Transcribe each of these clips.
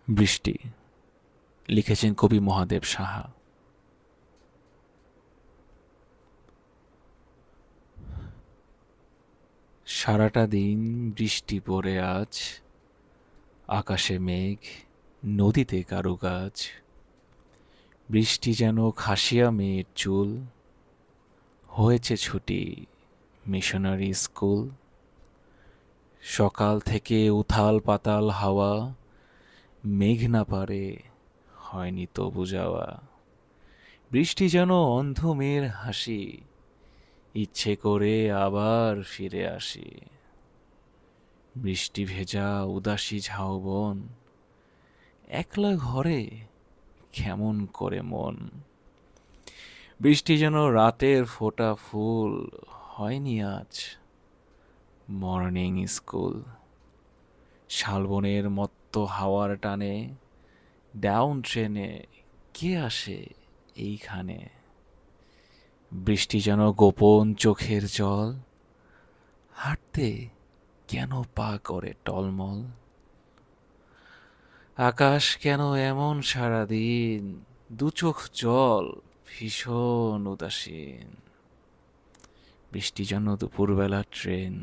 বৃষ্টি লিখেছেন কবি মহাদেব সাহা। সারাটা দিন বৃষ্টি পড়ে আজ, আকাশে মেঘ, নদীতে কারুকাজ। বৃষ্টি যেন খাসিয়া মেয়ের চুল, হয়েছে ছুটি মিশনারি স্কুল। সকাল থেকে উথাল পাতাল হাওয়া, মেঘ না পারে হয়নি তবু যাওয়া। বৃষ্টি যেন অন্ধ মেয়ের হাসি, ইচ্ছে করে আবার ফিরে আসি। বৃষ্টি ভেজা উদাসী ঝাউবন, একলা ঘরে কেমন করে মন। বৃষ্টি যেন রাতের ফোঁটা ফুল, হয়নি আজ মর্নিং স্কুল। শালবনের মত্ত হাওয়ার টানে, ডাউন ট্রেনে কে আসে এইখানে। বৃষ্টি যেন গোপন চোখের জল, হাঁটতে কেন পা করে টলমল। আকাশ কেন এমন সারাদিন, দু চোখ জল ভীষণ উদাসীন। বৃষ্টি যেন দুপুরবেলা ট্রেন,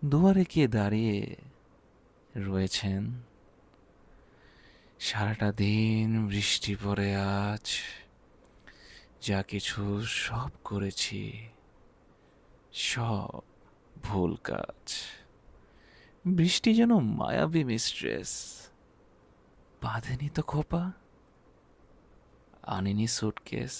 দুয়ারে কে দাঁড়িয়ে রয়েছেন। সারাটা দিন বৃষ্টি পড়ে আজ, যা কিছু সব করেছি সব ভুল কাজ। বৃষ্টি যেন মায়াবী মিস্ট্রেস, বাঁধেনি তো খোপা, আনেনি সুটকেস।